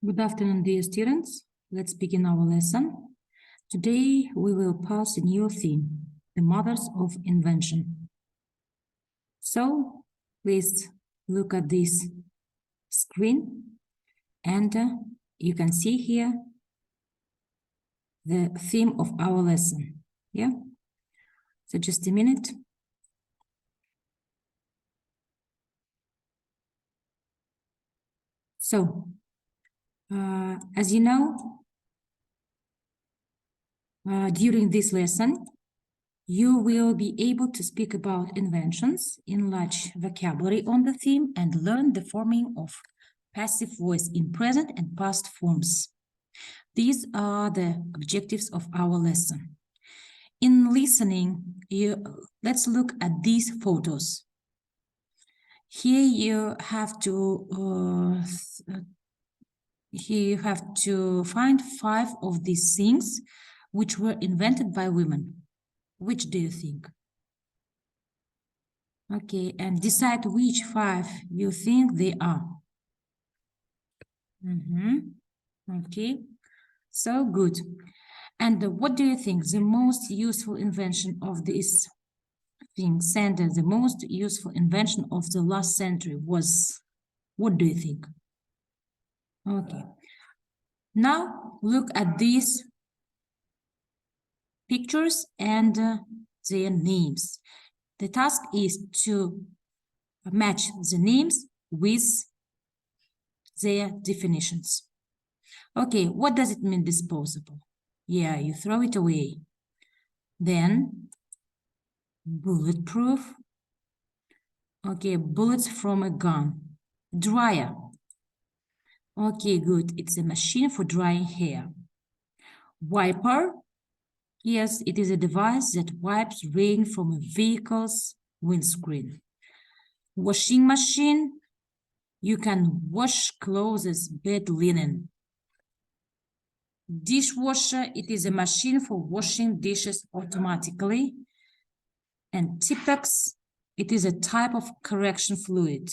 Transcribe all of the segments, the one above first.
Good afternoon, dear students. Let's begin our lesson. Today, we will pass a new theme, the mothers of invention. So, please look at this screen and you can see here the theme of our lesson. Yeah? So just a minute. So, as you know, during this lesson, you will be able to speak about inventions, enlarge vocabulary on the theme, and learn the forming of passive voice in present and past forms. These are the objectives of our lesson. In listening, let's look at these photos. Here you have to find 5 of these things which were invented by women. Which do you think? Okay, and decide which 5 you think they are. Okay, so good. And what do you think the most useful invention of this thing, Sandra, the most useful invention of the last century was? What do you think? Okay. Now look at these pictures and their names. The task is to match the names with their definitions. Okay, what does it mean disposable? Yeah, you throw it away. Then bulletproof. Okay, bullets from a gun. Dryer. Okay, good. It's a machine for drying hair. Wiper. Yes, it is a device that wipes rain from a vehicle's windscreen. Washing machine. You can wash clothes, bed linen. Dishwasher, it is a machine for washing dishes automatically. And Tipex, it is a type of correction fluid.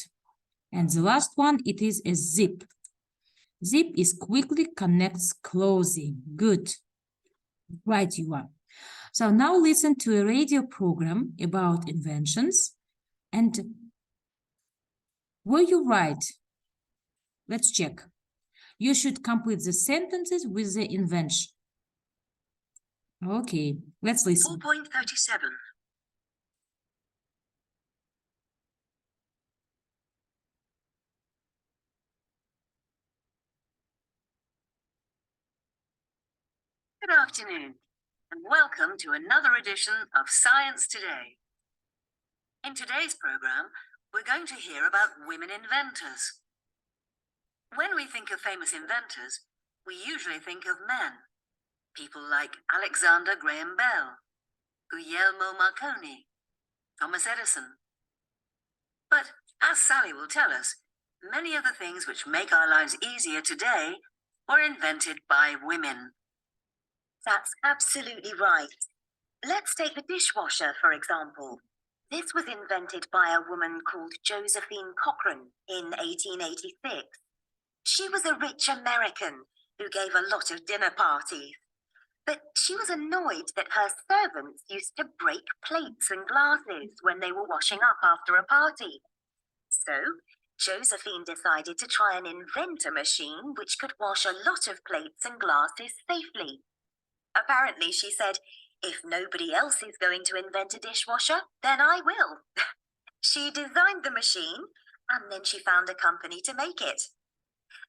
And the last one, it is a zip. Zip is quickly connects clothing. Good. Right, you are. So now listen to a radio program about inventions. And were you right? Let's check. You should complete the sentences with the invention. Okay, let's listen. 4.37. Good afternoon, and welcome to another edition of Science Today. In today's program, we're going to hear about women inventors. When we think of famous inventors, we usually think of men. People like Alexander Graham Bell, Guglielmo Marconi, Thomas Edison. But as Sally will tell us, many of the things which make our lives easier today were invented by women. That's absolutely right. Let's take the dishwasher, for example. This was invented by a woman called Josephine Cochrane in 1886. She was a rich American who gave a lot of dinner parties. But she was annoyed that her servants used to break plates and glasses when they were washing up after a party. So, Josephine decided to try and invent a machine which could wash a lot of plates and glasses safely. Apparently, she said, if nobody else is going to invent a dishwasher, then I will. She designed the machine, and then she found a company to make it.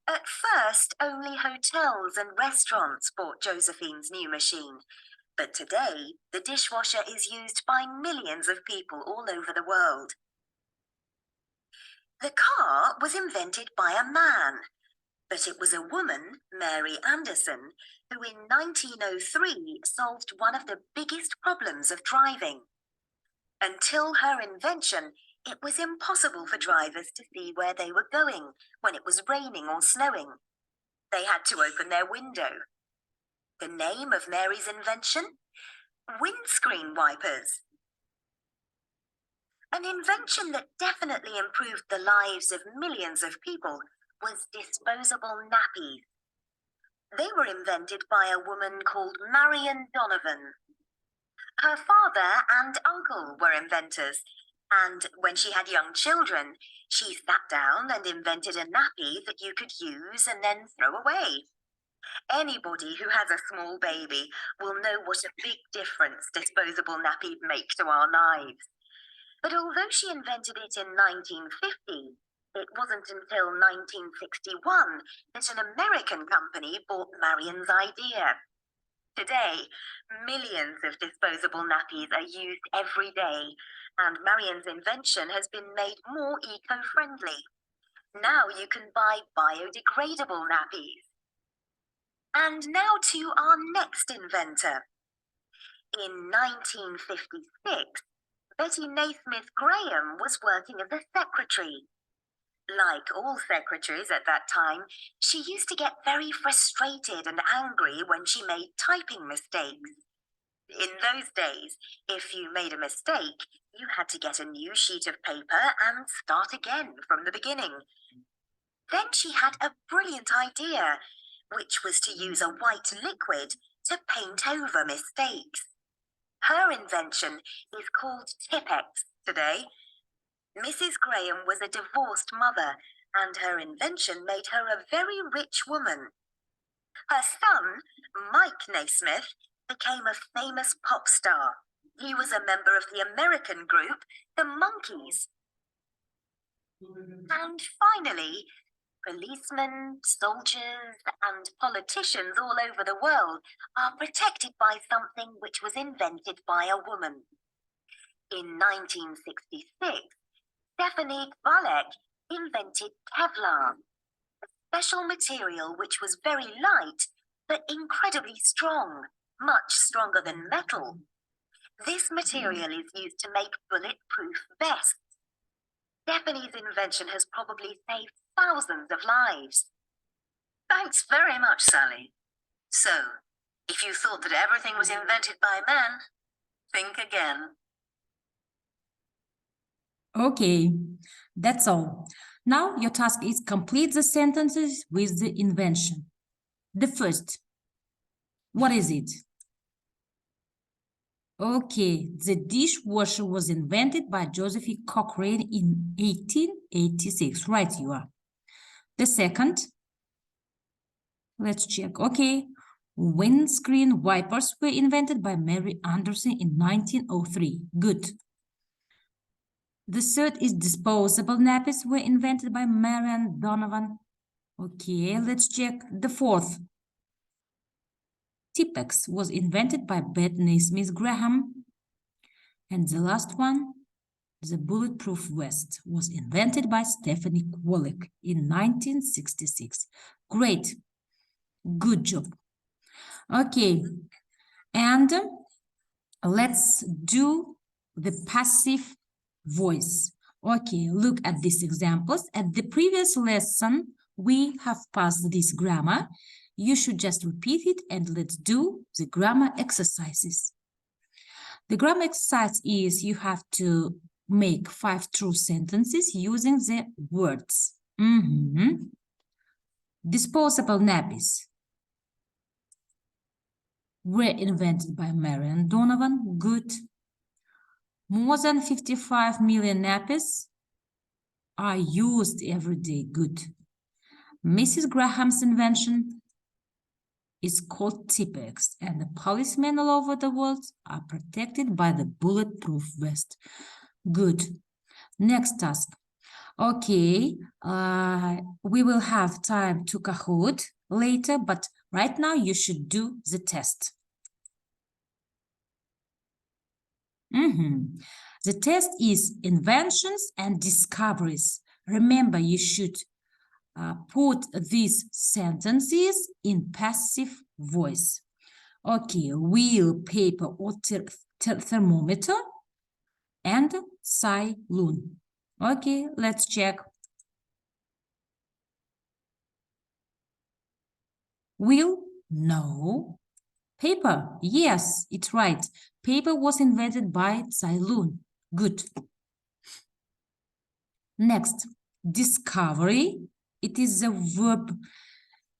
At first, only hotels and restaurants bought Josephine's new machine. But today, the dishwasher is used by millions of people all over the world. The car was invented by a man, but it was a woman, Mary Anderson, who in 1903 solved one of the biggest problems of driving. Until her invention, it was impossible for drivers to see where they were going when it was raining or snowing. They had to open their window. The name of Mary's invention? Windscreen wipers. An invention that definitely improved the lives of millions of people was disposable nappies. They were invented by a woman called Marion Donovan. Her father and uncle were inventors, and when she had young children, she sat down and invented a nappy that you could use and then throw away. Anybody who has a small baby will know what a big difference disposable nappies make to our lives. But although she invented it in 1950, it wasn't until 1961 that an American company bought Marion's idea. Today, millions of disposable nappies are used every day, and Marion's invention has been made more eco-friendly. Now you can buy biodegradable nappies. And now to our next inventor. In 1956, Betty Naismith Graham was working as a secretary. Like all secretaries at that time, she used to get very frustrated and angry when she made typing mistakes. In those days, if you made a mistake, you had to get a new sheet of paper and start again from the beginning. Then she had a brilliant idea, which was to use a white liquid to paint over mistakes. Her invention is called Tipp-Ex today. Mrs. Graham was a divorced mother, and her invention made her a very rich woman. Her son, Mike Naismith, became a famous pop star. He was a member of the American group, the Monkees. And finally, policemen, soldiers, and politicians all over the world are protected by something which was invented by a woman. In 1966, Stephanie Balek invented Kevlar, a special material which was very light but incredibly strong, much stronger than metal. This material is used to make bulletproof vests. Stephanie's invention has probably saved thousands of lives. Thanks very much, Sally. So, if you thought that everything was invented by men, think again. Okay, that's all. Now your task is complete the sentences with the invention. The first, what is it? Okay, the dishwasher was invented by Josephine Cochrane in 1886. Right, you are. The second, let's check. Okay, windscreen wipers were invented by Mary Anderson in 1903. Good. The third is disposable nappies were invented by Marion Donovan. Okay, let's check. The fourth, Tipp-Ex was invented by Beth Naismith Graham. And the last one, the bulletproof vest was invented by Stephanie Balek in 1966. Great. Good job. Okay, and let's do the passive voice. Okay, look at these examples. At the previous lesson, we have passed this grammar. You should just repeat it and let's do the grammar exercises. The grammar exercise is you have to make 5 true sentences using the words. Disposable nappies were invented by Marion Donovan. Good. More than 55 million nappies are used every day. Good. Mrs. Graham's invention is called Tipp-Ex, and the policemen all over the world are protected by the bulletproof vest. Good. Next task. Okay, we will have time to Kahoot later, but right now you should do the test. The test is inventions and discoveries. Remember, you should put these sentences in passive voice. Okay, wheel, paper, or thermometer, and saloon. Okay, let's check. Wheel? No. Paper? Yes, it's right. Paper was invented by saloon. Good. Next, discovery. It is the verb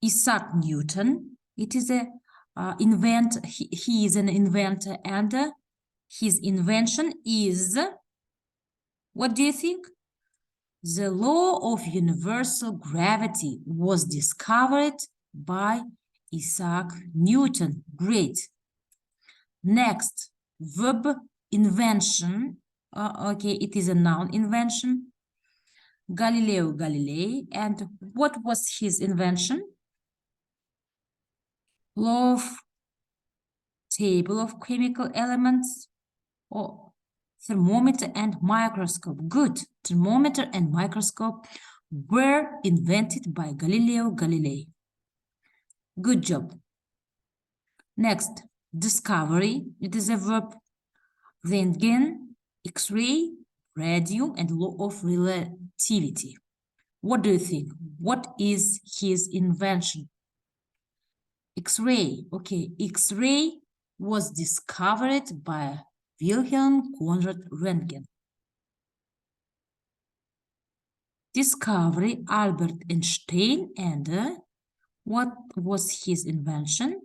Isaac Newton It is a he is an inventor, and his invention is, what do you think? The law of universal gravity was discovered by Isaac Newton. Great. Next, verb invention. Okay, it is a noun invention. Galileo Galilei. And what was his invention? Law of table of chemical elements, or thermometer and microscope. Good. Thermometer and microscope were invented by Galileo Galilei. Good job. Next, discovery. It is a verb. Röntgen, X-ray, radio, and law of relativity. What do you think? What is his invention? X-ray. Okay, X-ray was discovered by Wilhelm Conrad Röntgen. Discovery, Albert Einstein, and what was his invention?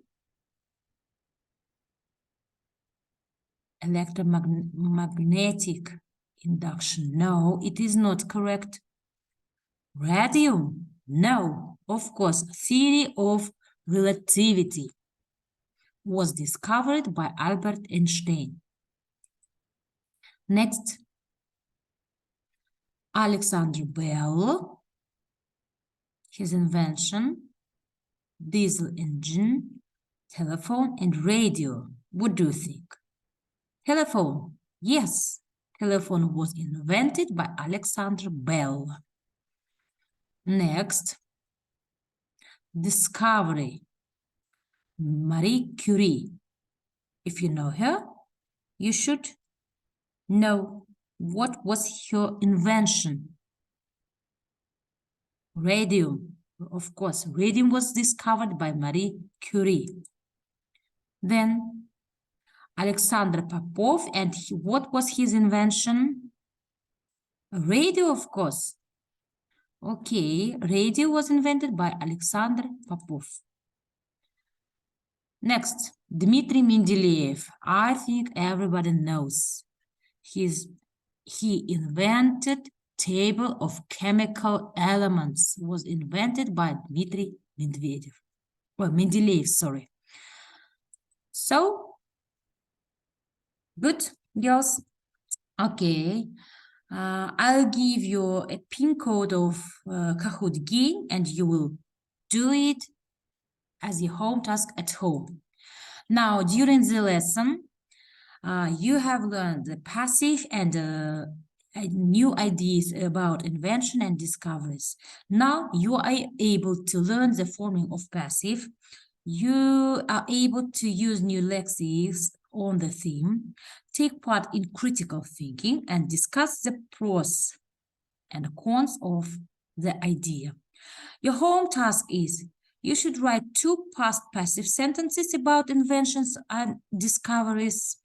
Electromagnetic induction. No, it is not correct. Radium. No, of course, theory of relativity was discovered by Albert Einstein. Next, Alexander Bell, his invention, diesel engine, telephone, and radio. What do you think? Telephone. Yes, telephone was invented by Alexander Bell. Next, discovery. Marie Curie. If you know her, you should know what was her invention. Radium. Of course, radium was discovered by Marie Curie. Then Alexander Popov, and what was his invention? Radio, of course. Okay, radio was invented by Alexander Popov. Next, Dmitry Mendeleev. I think everybody knows. He invented table of chemical elements. Was invented by Dmitry Mendeleev, sorry. So, good, girls. Okay, I'll give you a pin code of Kahoot game, and you will do it as your home task at home. Now, during the lesson, you have learned the passive and new ideas about invention and discoveries. Now you are able to learn the forming of passive. You are able to use new lexics on the theme, take part in critical thinking, and discuss the pros and cons of the idea. Your home task is you should write 2 past passive sentences about inventions and discoveries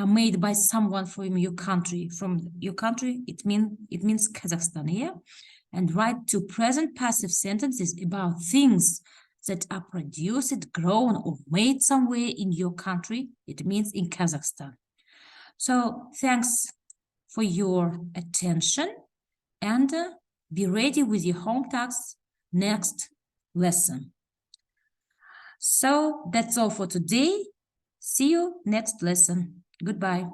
made by someone from your country. From your country, it means Kazakhstan, yeah? And write 2 present passive sentences about things that are produced, grown, or made somewhere in your country. It means in Kazakhstan. So thanks for your attention, and be ready with your home tasks next lesson. So that's all for today. See you next lesson. Goodbye.